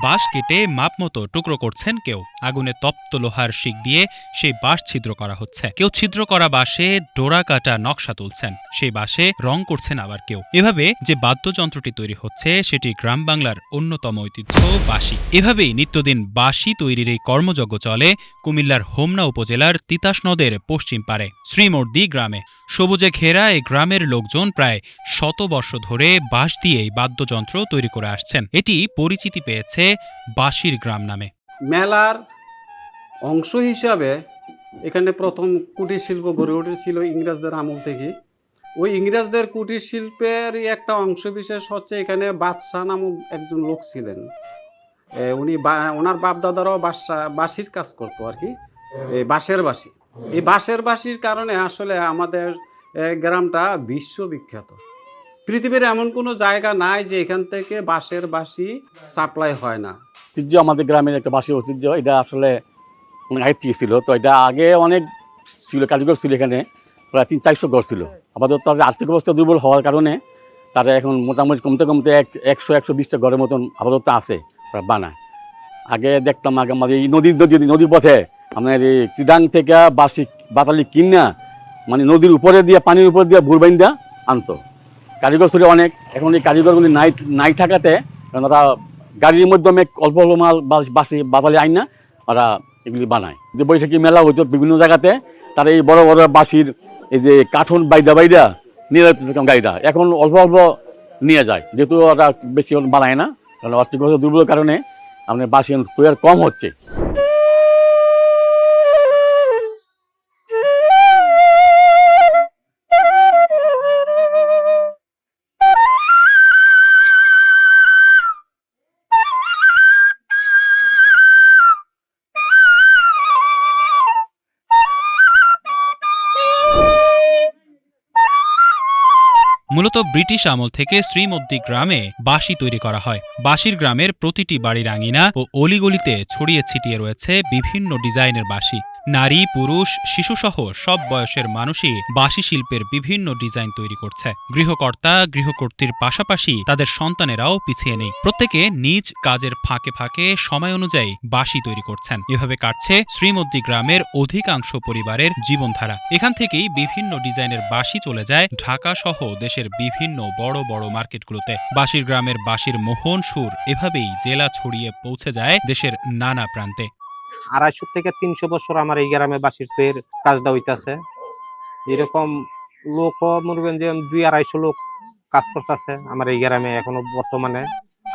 বাঁশ কেটে মাপমতো টুকরো করছেন কেউ, আগুনে তপ্ত লোহার শিক দিয়ে সেই বাঁশ ছিদ্র করা হচ্ছে। কেউ ছিদ্র করা বাঁশে ডোরা কাটা নকশা তুলছেন, সেই বাঁশে রং করছেন আবার কেউ। এভাবে যে বাদ্যযন্ত্রটি তৈরি হচ্ছে সেটি গ্রাম বাংলার অন্যতম ঐতিহ্য বাঁশি। এভাবেই নিত্যদিন বাঁশি তৈরির এই কর্মযজ্ঞ চলে কুমিল্লার হোমনা উপজেলার তিতাস নদের পশ্চিম পারে শ্রীমর্দি গ্রামে। সবুজে ঘেরা এই গ্রামের লোকজন প্রায় 100 বর্ষ ধরে বাঁশ দিয়েই বাদ্যযন্ত্র তৈরি করে আসছেন। এটি পরিচিতি পেয়েছে বাঁশির গ্রাম নামে। মেলার অংশ হিসাবে এখানে প্রথম কুটির শিল্প গড়ে উঠেছিল ইংরেজদের আমল থেকে। ওই ইংরেজদের কুটির শিল্পের একটা অংশ বিশেষ হচ্ছে এখানে বাদশাহ নামক একজন লোক ছিলেন। উনি ওনার বাপদাদারাও বাঁশির কাজ করতো আর কি, এই বাঁশের বাঁশি। এই বাঁশের বাঁশির কারণে আসলে আমাদের গ্রামটা বিশ্ববিখ্যাত। পৃথিবীর এমন কোনো জায়গা নাই যে এখান থেকে বাঁশের বাঁশি সাপ্লাই হয় না। ঐতিহ্য আমাদের গ্রামের একটা বাঁশির ঐতিহ্য, এটা আসলে অনেক আগে থেকে ছিল। তো এটা আগে অনেক ছিল, কারিগর ছিল এখানে, প্রায় 300-400 ঘর ছিল। আপাতত তাদের আর্থিক অবস্থা দুর্বল হওয়ার কারণে তারা এখন মোটামুটি কমতে কমতে 100-120টা ঘরের মতন আপাতত আছে, বানায়। আগে দেখতাম আগে আমাদের এই নদীর পথে আপনার এই চিডাং থেকে বাঁশি বাতালি কিনা মানে নদীর উপরে দিয়ে পানির উপর দিয়ে ভুরবাইন দিয়া আনতো। কারিগর ছিল অনেক। এখন এই কারিগরগুলি নাই থাকাতে ওরা গাড়ির মাধ্যমে অল্প মাল বাঁশি বাতালি আইন না ওরা এগুলি বানায়। যে বৈশাখী মেলা হইতো বিভিন্ন জায়গাতে, তারা এই বড় বড় বাঁশির এই যে কাঠন বাইদা নিয়ে যেত গাড়িটা, এখন অল্প নিয়ে যায়, যেহেতু ওরা বেশি বানায় না, কারণ আর্থিক অবস্থা দুর্বলের কারণে আপনার বাঁশি তৈরি কম হচ্ছে। মূলত ব্রিটিশ আমল থেকে শ্রীমদ্দি গ্রামে বাঁশি তৈরি করা হয়। বাঁশির গ্রামের প্রতিটি বাড়ির আঙিনা ও অলিগলিতে ছড়িয়ে ছিটিয়ে রয়েছে বিভিন্ন ডিজাইনের বাঁশি। নারী, পুরুষ, শিশুসহ সব বয়সের মানুষই বাঁশি শিল্পের বিভিন্ন ডিজাইন তৈরি করছে। গৃহকর্তা গৃহকর্ত্রীর পাশাপাশি তাদের সন্তানেরাও পিছিয়ে নেই। প্রত্যেকে নিজ কাজের ফাঁকে ফাঁকে সময় অনুযায়ী বাঁশি তৈরি করছেন। এভাবে কাটছে শ্রীমদ্দি গ্রামের অধিকাংশ পরিবারের জীবনধারা। এখান থেকেই বিভিন্ন ডিজাইনের বাঁশি চলে যায় ঢাকা সহ দেশের বিভিন্ন বড় বড় মার্কেটগুলোতে। বাঁশির গ্রামের বাঁশির মোহন সুর এভাবেই জেলা ছড়িয়ে পৌঁছে যায় দেশের নানা প্রান্তে। 250 থেকে 300 বছর আমার এই গ্রামে বাঁশির তৈরির কাজটা হইতাছে। এরকম লোক মনে করেন যে 200-250 লোক কাজ করতেছে আমার এই গ্রামে এখনো বর্তমানে।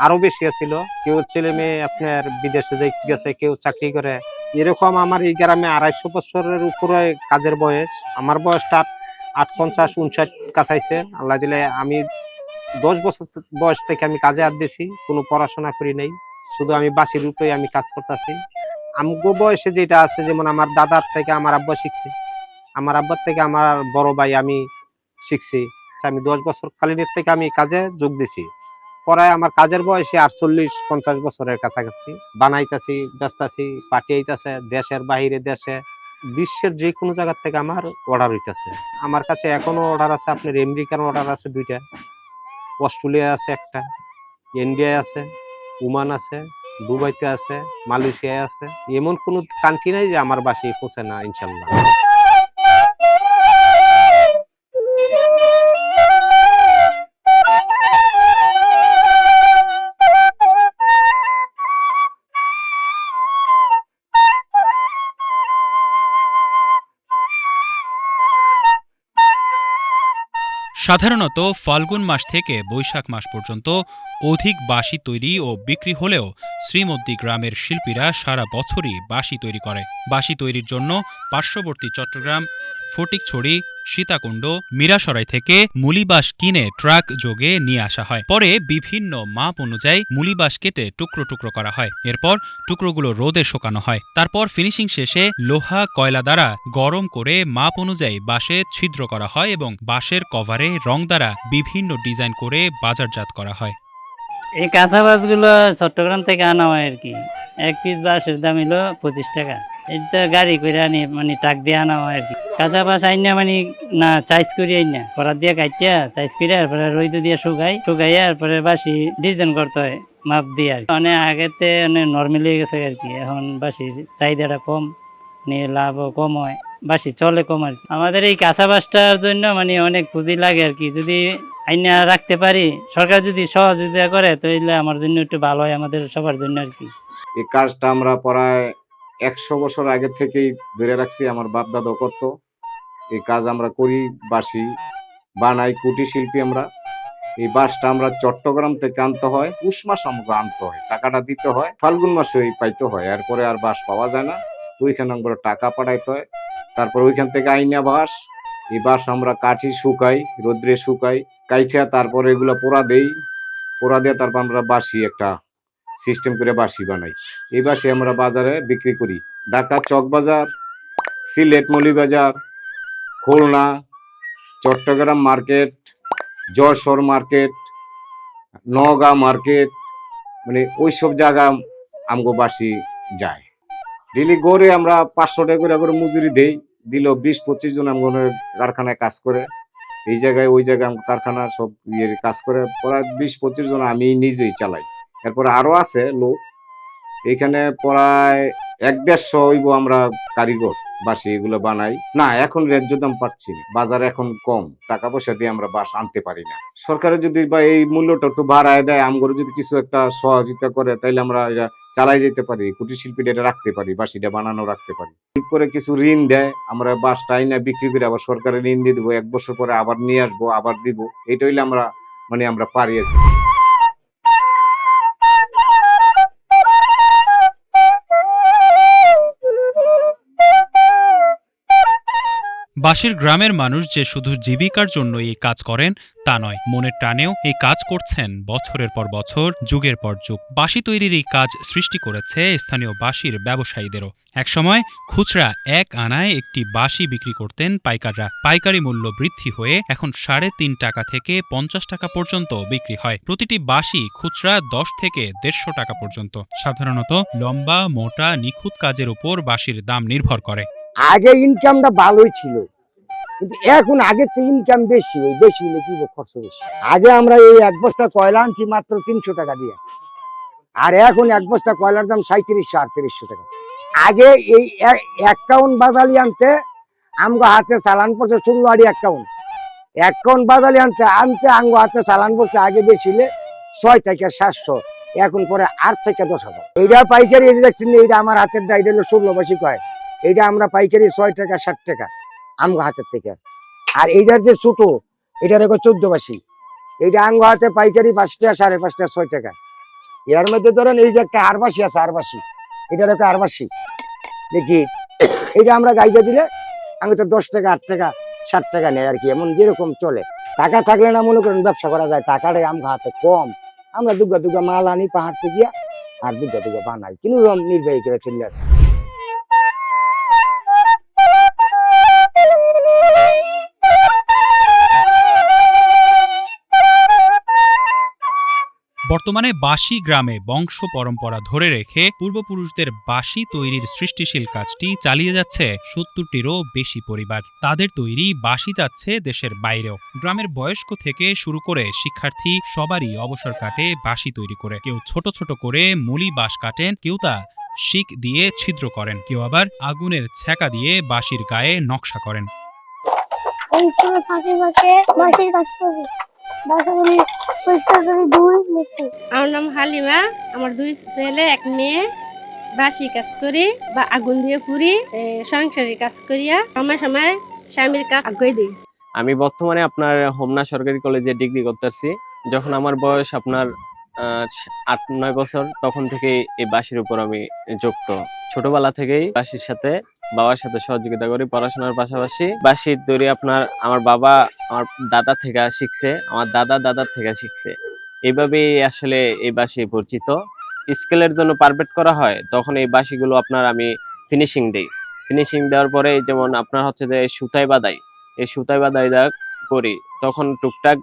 আরো বেশি ছিল, কেউ ছেলে মেয়ে আপনার বিদেশে যাই গেছে, কেউ চাকরি করে। এরকম আমার এই গ্রামে 250 বছরের উপরে কাজের বয়স। আমার বয়সটা 58-59 কাছাইছে। আল্লাহ দিলে আমি 10 বছর বয়স থেকে আমি কাজে হাত দিয়েছি, কোনো পড়াশোনা করি নাই, শুধু আমি বাঁশির উপরে আমি কাজ করতেছি। আমগো বয়সে যেটা আছে, যেমন আমার দাদার থেকে আমার আব্বা শিখছে, আমার আব্বার থেকে আমার বড় ভাই আমি শিখছি। আমি 10 বছর কালীনের থেকে আমি কাজে যোগ দিছি। পরে আমার কাজের বয়সে 48-50 বছরের কাছাকাছি। বানাইতেছি, বেচতেছি, পাঠিয়েছে দেশের বাহিরে, দেশে, বিশ্বের যে কোনো জায়গার থেকে আমার অর্ডার হইতেছে। আমার কাছে এখনো অর্ডার আছে, আপনার আমেরিকার অর্ডার আছে 2টা, অস্ট্রেলিয়া আছে 1টা, ইন্ডিয়ায় আছে, ওমান আছে, দুবাইতে আছে, মালয়েশিয়ায় আছে। এমন কোন কান্ট্রি নাই যে আমার বাঁশি পৌঁছে না, ইনশাল্লাহ। সাধারণত ফাল্গুন মাস থেকে বৈশাখ মাস পর্যন্ত অধিক বাঁশি তৈরি ও বিক্রি হলেও শ্রীমদ্দি গ্রামের শিল্পীরা সারা বছরই বাঁশি তৈরি করে। বাঁশি তৈরির জন্য পার্শ্ববর্তী চট্টগ্রাম, ফটিকছড়ি, সীতাকুণ্ড, মীরাসরাই থেকে মুলিবাঁশ কিনে ট্রাক যোগে নিয়ে আসা হয়। পরে বিভিন্ন মাপ অনুযায়ী মুলিবাঁশ কেটে টুকরো টুকরো করা হয়। এরপর টুকরোগুলো রোদে শুকানো হয়। তারপর ফিনিশিং শেষে লোহা কয়লা দ্বারা গরম করে মাপ অনুযায়ী বাঁশে ছিদ্র করা হয় এবং বাঁশের কভারে রং দ্বারা বিভিন্ন ডিজাইন করে বাজারজাত করা হয়। এই কাঁচা বাসগুলো চট্টগ্রাম থেকে আনা হয় আর কি। এক পিস বাঁশের দাম হলো 25 টাকা। এটা গাড়ি করে আনি মানে ট্রাক দিয়ে আনা হয় আর কি। কাঁচা বাস আইনা মানে না চাইজ করি আইনা করার দিয়ে কাটিয়া চাইজ করে এরপরে রোদ দিয়ে শুকাইয়া এরপরে বাসি ডিজাইন করতে হয় মাপ দিয়ে আর কি। অনেক আগেতে অনেক নর্মাল হয়ে গেছে আর কি। এখন বাসির চাহিদাটা কম, নিয়ে লাভও কম হয়, বাসি চলে কম আর কি। আমাদের এই কাঁচা বাসটার জন্য মানে অনেক পুঁজি লাগে আর কি। যদি আইনা রাখতে পারি, সরকার যদি সহযোগিতা করে তাহলে আমার জন্য একটু ভালো হয়, আমাদের সবার জন্য আর কি। এই কাজটা আমরা প্রায় 100 বছর আগে থেকেই ধরে রাখছি, আমার বাপ দাদাও করতো। এই কাজ আমরা করি, বাঁশি বানাই, কুটির শিল্পী আমরা। এই বাঁশটা আমরা চট্টগ্রাম থেকে আনতে হয়, পুষ মাস আমাকে আনতে হয়, টাকাটা দিতে হয়, ফাল্গুন মাসে পাইতে হয়, এরপরে আর বাঁশ পাওয়া যায় না। ওইখানে আমরা টাকা পাঠাইতে হয়, তারপর ওইখান থেকে আইনা বাঁশ। এই বাঁশ আমরা কাঠি শুকাই, রোদ্রে শুকাই, কাইঠা তারপরে এগুলো পোড়া দেই, পোড়া দিয়ে তারপর আমরা বাঁশি একটা সিস্টেম করে বাঁশি বানাই। এই বাঁশি আমরা বাজারে বিক্রি করি, Dhaka Chawkbazar, Sylhet Moulvibazar, Khulna, Chattogram market, Jessore market, Naogaon market, মানে ওইসব জায়গা আমগো বাঁশি যায়। ডেলি গড়ে আমরা 500 টাকা করে মজুরি দেই, দিল 20-25 জন আমগো কারখানায় কাজ করে। এই জায়গায় ওই জায়গায় কারখানা সব কাজ করে, প্রায় 20-25 জন আমি নিজেই চালাই। এরপরে আরো আছে লোক, এখানে প্রায় 1-150 হইব আমরা কারিগর বাঁশি এগুলো বানাই। না এখন ন্যায্য দাম পাচ্ছি না, বাজার এখন কম, টাকা পয়সা দিয়ে আমরা বাঁশ আনতে পারি না। সরকারের যদি বা এই মূল্যটা একটু বাড়ায় দেয়, আমগরে যদি কিছু একটা সহযোগিতা করে, তাইলে আমরা এটা চালাই যেতে পারি, কুটির শিল্পীটা এটা রাখতে পারি, বাঁশিটা বানানো রাখতে পারি। করে কিছু ঋণ দেয়, আমরা বাঁশটা আইনা বিক্রি করে আবার সরকারের ঋণ দিয়ে দেবো, 1 বছর পরে আবার নিয়ে আসবো, আবার দিব। এটা হইলে আমরা মানে আমরা পারি আর কি। বাঁশির গ্রামের মানুষ যে শুধু জীবিকার জন্য এই কাজ করেন তা নয়, মনের টানেও এই কাজ করছেন বছরের পর বছর, যুগের পর যুগ। বাঁশি তৈরির এই কাজ সৃষ্টি করেছে স্থানীয় বাঁশির ব্যবসায়ীদেরও। একসময় খুচরা 1 আনায় একটি বাঁশি বিক্রি করতেন পাইকাররা। পাইকারি মূল্য বৃদ্ধি হয়ে এখন 3.5 টাকা থেকে 50 টাকা পর্যন্ত বিক্রি হয়। প্রতিটি বাঁশি খুচরা 10 থেকে 150 টাকা পর্যন্ত। সাধারণত লম্বা, মোটা, নিখুঁত কাজের উপর বাঁশির দাম নির্ভর করে। আগে ইনকামটা ভালোই ছিল, কিন্তু এখন আগের থেকে ইনকাম বেশি হলে কি খরচ বেশি। আগে আমরা এই 1 বস্তা কয়লা আনছি মাত্র 300 টাকা দিয়ে, আর এখন 1 বস্তা কয়লার দাম 3700-3800 টাকা। আগে এই 1 কাউন্ট বাদালি আনতে আমগো হাতে চালান পড়ছে 16 আড়ি 1 কাউন্ট। 1 কাউন্ট বাদালি আনতে আমগো হাতে চালান পড়ছে আগে বেশি হলে 6 থেকে 700, এখন পরে 8 থেকে 10,000। এইটা পাইকারি, এই যে দেখছেন এইটা আমার হাতের ডাইড হলো 16 বাসি কয়, এইটা আমরা পাইকারি 6 টাকা 7 টাকা আমগো হাতের থেকে। আর এইটার যে ছোট, এটার 14 বাসি, এইটা আমগো হাতে পাইকারি 5 টাকা 5.5 টাকা 6 টাকা। এর মধ্যে ধরেন এই যে একটা আরবাসি আছে, আরবাসি, এটার আরবাসি দেখি, এইটা আমরা গাইতে দিলে আমি তো 10 টাকা 8 টাকা 7 টাকা নেই আর কি, এমন যেরকম চলে। টাকা থাকলে না মনে করেন ব্যবসা করা যায়, টাকাটাই আমগো হাতে কম, আমরা দুগা মাল আনি পাহাড় থেকে আর দুগা বানাই, কিন্তু নির্বাহী করে চলে আসে। বর্তমানে বাঁশি গ্রামে বংশ পরম্পরা ধরে রেখে পূর্বপুরুষদের বাঁশি তৈরির সৃষ্টিশীল কাজটি চালিয়ে যাচ্ছে 70টিরও বেশি পরিবার। তাদের তৈরি বাঁশি যাচ্ছে দেশের বাইরেও। গ্রামের বয়স্ক থেকে শুরু করে শিক্ষার্থী সবারই অবসর কাটে বাঁশি তৈরি করে। কেউ ছোট ছোট করে মুলি বাঁশ কাটেন, কেউ তা শিক দিয়ে ছিদ্র করেন, কেউ আবার আগুনের ছ্যাঁকা দিয়ে বাঁশির গায়ে নকশা করেন। আমার নাম হালিমা, আমার 2 ছেলে 1 মেয়ে। বাঁশি কাজ করি বা আগুন দিয়ে পুরি, সংসারের কাজ করিয়া সময় সময় স্বামীর কাজ আগুয়ে দিই। আমি বর্তমানে আপনার হোমনা সরকারি কলেজে ডিগ্রি করতেছি। যখন আমার বয়স আপনার 8-9 বছর, তখন থেকে এই বাঁশির উপর আমি যুক্ত। ছোটবেলা থেকেই বাঁশির সাথে বাবার সাথে সহযোগিতা করি পড়াশোনার পাশাপাশি। বাঁশির তৈরি আপনার আমার বাবা আমার দাদা থেকে শিখছে, আমার দাদার থেকে শিখছে। এইভাবেই আসলে এই বাঁশি পরিচিত। স্কেলের জন্য পারফেক্ট করা হয়, তখন এই বাঁশিগুলো আপনার আমি ফিনিশিং দিই। ফিনিশিং দেওয়ার পরে যেমন আপনার হচ্ছে যে সুতায় বাঁধাই, এই সুতায় বাঁধাই করি, তখন টুকটাক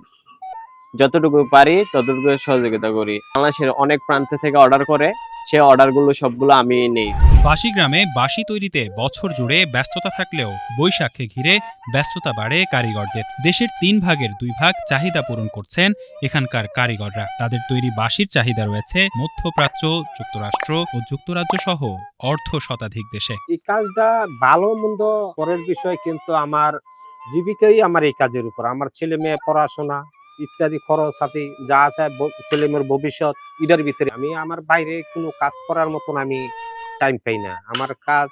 যতটুকু পারি ততটুকু সহযোগিতা করি। বাংলাদেশের অনেক প্রান্ত থেকে অর্ডার করে, সে অর্ডারগুলো সবগুলো আমি নেই। বাঁশি গ্রামে বাঁশি তৈরিতে বছর জুড়ে ব্যস্ততা থাকলেও বৈশাখকে ঘিরে ব্যস্ততা বাড়ে কারিগরদের। দেশের 3 ভাগের 2 ভাগ চাহিদা পূরণ করছেন এখানকার কারিগররা। তাদের তৈরি বাঁশির চাহিদা রয়েছে মধ্যপ্রাচ্য, যুক্তরাষ্ট্র ও যুক্তরাজ্য সহ অর্ধ শতাধিক দেশে। এই কাজটা ভালো মন্দ পরের বিষয়, কিন্তু আমার জীবিকাই আমার এই কাজের উপর। আমার ছেলে মেয়ে পড়াশোনা ইত্যাদি খরচ সাথে যা আছে, ছেলে মেয়ের ভবিষ্যৎ, এটার ভিতরে আমি আমার বাইরে কোনো কাজ করার মতন আমি টাইম পাই না। আমার কাজ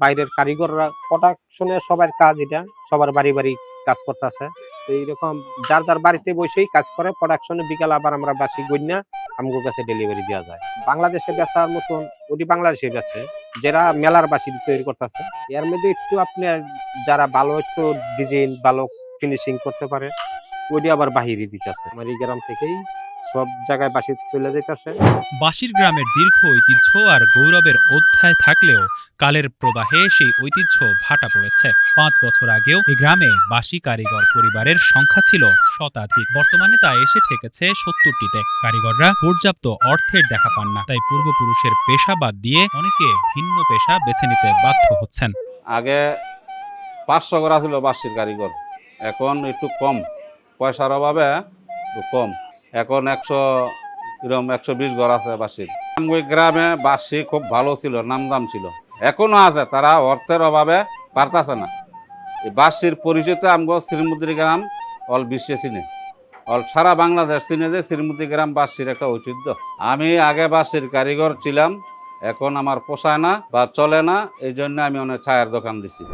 বাইরের কারিগররা প্রোডাকশনে সবার কাজ, এটা সবার বাড়ি বাড়ি কাজ করতেছে। তো এইরকম যার যার বাড়িতে বসেই কাজ করে, প্রোডাকশনে বিকাল আবার আমরা বাসি গন্যা আমগোর কাছে ডেলিভারি দেওয়া যায়। বাংলাদেশে বেচার মতন ওটি বাংলাদেশে বেচে, যারা মেলার বাসি তৈরি করতেছে। এর মধ্যে একটু আপনার যারা ভালো একটু ডিজাইন ভালো ফিনিশিং করতে পারে, ওটি আবার বাহিরে দিতেছে। আমার এই গ্রাম থেকেই সব জায়গায় বাসি চলে যাইতেছে। বাঁশির গ্রামের দীর্ঘ ঐতিহ্য আর গৌরবের অধ্যায় থাকলেও কালের প্রবাহে সেই ঐতিহ্য ভাটা পড়েছে। 5 বছর আগেও এই গ্রামে বাঁশি কারিগর পরিবারের সংখ্যা ছিল শতাধিক। বর্তমানে তা এসে ঠেকেছে 70টিতে। কারিগররা পর্যাপ্ত অর্থের দেখা পান না, তাই পূর্বপুরুষের পেশা বাদ দিয়ে অনেকে ভিন্ন পেশা বেছে নিতে বাধ্য হচ্ছেন। আগে 500 করা ছিল বাঁশির কারিগর, এখন একটু কম, পয়সার অভাবে একটু কম। এখন 120 ঘর আছে বাঁশির। ওই গ্রামে বাঁশি খুব ভালো ছিল, নামদাম ছিল, এখনো আছে, তারা অর্থের অভাবে পারতাছে না। এই বাঁশির পরিচিত আমগো শ্রীমুদ্রি গ্রাম অল বিশ্বে চিনে, অল সারা বাংলাদেশ চিনে যে শ্রীমুদ্রি গ্রাম বাঁশির একটা ঐতিহ্য। আমি আগে বাঁশির কারিগর ছিলাম, এখন আমার পোষায় না বা চলে না, এই জন্য আমি অনেক চায়ের দোকান দিছি।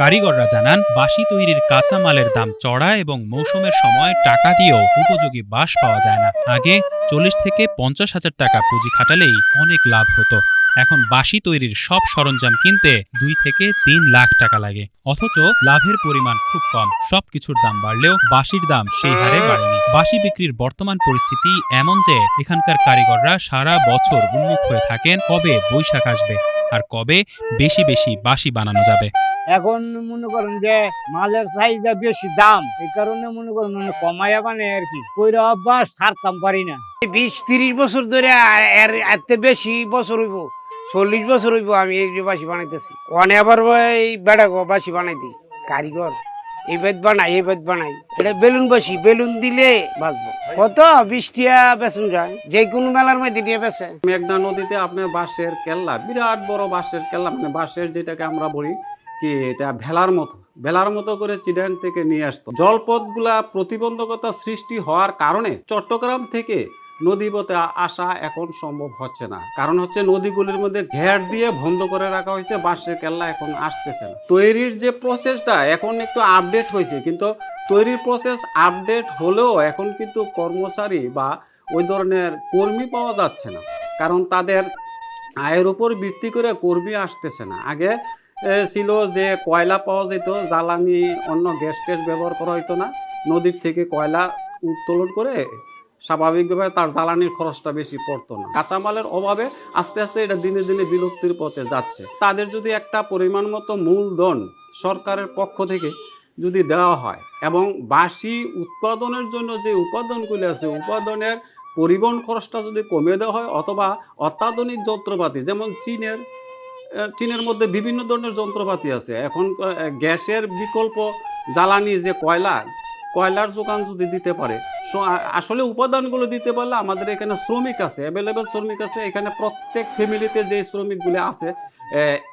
কারিগররা জানান, বাঁশি তৈরির কাঁচামালের দাম চড়া এবং মৌসুমের সময় টাকা দিয়েও উপযোগী বাঁশ পাওয়া যায় না। আগে 40 থেকে 50 হাজার টাকা পুঁজি খাটালেই অনেক লাভ হতো। এখন বাঁশি তৈরির সব সরঞ্জাম কিনতে 2 থেকে 3 লাখ টাকা লাগে, অথচ লাভের পরিমাণ খুব কম। সবকিছুর দাম বাড়লেও বাঁশির দাম সেই হারে বাড়েনি। বাঁশি বিক্রির বর্তমান পরিস্থিতি এমন যে এখানকার কারিগররা সারা বছর উন্মুখ হয়ে থাকেন কবে বৈশাখ আসবে আর কবে বেশি বেশি বাঁশি বানানো যাবে। এখন মনে করেন যে মালের চাহিদা বেশি দাম, এই কারণে মনে করেন কমাইয়া বানে আর কি, কইরা অভ্যাস ছাড়তাম পারি না। 20-30 বছর ধরে এত বেশি বছর হইব, 40 বছর হইব আমি এই বাঁশি বানাইতেছি। অনেক আবার এই বেড়া বাঁশি বানাইতি কারিগর, এই বেদ বানাই এই বেদ বানাই, এটা বেলুন বাঁশি, বেলুন দিলে বাঁচবো কত 20 টাকা বেচুন যায়, যে কোনো মেলার মধ্যে দিয়ে বেচে। মেঘনা নদীতে আপনার বাঁশের কেল্লা, বিরাট বড় বাঁশের কেল্লা, মানে বাঁশের যেটাকে আমরা বলি কি এটা ভেলার মতো করে চিটাং থেকে নিয়ে আসতো। জলপথগুলা প্রতিবন্ধকতা সৃষ্টি হওয়ার কারণে চট্টগ্রাম থেকে নদীপথে আসা এখন সম্ভব হচ্ছে না। কারণ হচ্ছে নদীগুলির মধ্যে ঘের দিয়ে বন্ধ করে রাখা হয়েছে, বাঁশের কেল্লা এখন আসতেছে না। তৈরির যে প্রসেসটা এখন একটু আপডেট হয়েছে, কিন্তু তৈরির প্রসেস আপডেট হলেও এখন কিন্তু কর্মচারী বা ওই ধরনের কর্মী পাওয়া যাচ্ছে না, কারণ তাদের আয়ের উপর ভিত্তি করে কর্মী আসতেছে না। আগে ছিল যে কয়লা পাওয়া যেত, জ্বালানি অন্য গ্যাস ব্যবহার করা হইতো না, নদীর থেকে কয়লা উত্তোলন করে স্বাভাবিকভাবে তার জ্বালানির খরচটা বেশি পড়তো না। কাঁচামালের অভাবে আস্তে আস্তে এটা দিনে দিনে বিলুপ্তির পথে যাচ্ছে। তাদের যদি একটা পরিমাণ মতো মূলধন সরকারের পক্ষ থেকে যদি দেওয়া হয় এবং বাঁশি উৎপাদনের জন্য যে উপাদানগুলি আছে, উপাদানের পরিবহন খরচটা যদি কমিয়ে দেওয়া হয়, অথবা অত্যাধুনিক যন্ত্রপাতি, যেমন চীনের মধ্যে বিভিন্ন ধরনের যন্ত্রপাতি আছে। এখন গ্যাসের বিকল্প জ্বালানি যে কয়লার যোগান যদি দিতে পারে, আসলে উপাদানগুলো দিতে পারলে আমাদের এখানে শ্রমিক আছে, অ্যাভেলেবেল শ্রমিক আছে। এখানে প্রত্যেক ফ্যামিলিতে যে শ্রমিকগুলি আছে,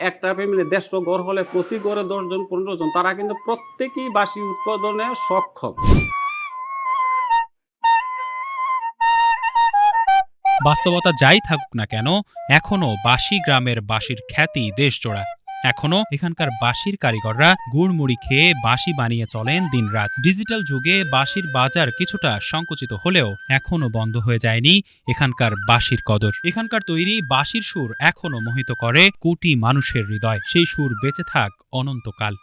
একটা ফ্যামিলি 150 ঘর হলে প্রতি ঘরে 10 জন 15 জন, তারা কিন্তু প্রত্যেকেই বাঁশি উৎপাদনে সক্ষম। বাস্তবতা যাই থাকুক না কেন, এখনও বাঁশি গ্রামের বাঁশির খ্যাতি দেশজোড়া। এখনো এখানকার বাঁশির কারিগররা গুড়মুড়ি খেয়ে বাঁশি বানিয়ে চলেন দিনরাত। ডিজিটাল যুগে বাঁশির বাজার কিছুটা সংকুচিত হলেও এখনো বন্ধ হয়ে যায়নি এখানকার বাঁশির কদর। এখানকার তৈরি বাঁশির সুর এখনো মোহিত করে কোটি মানুষের হৃদয়। সেই সুর বেঁচে থাক অনন্তকাল।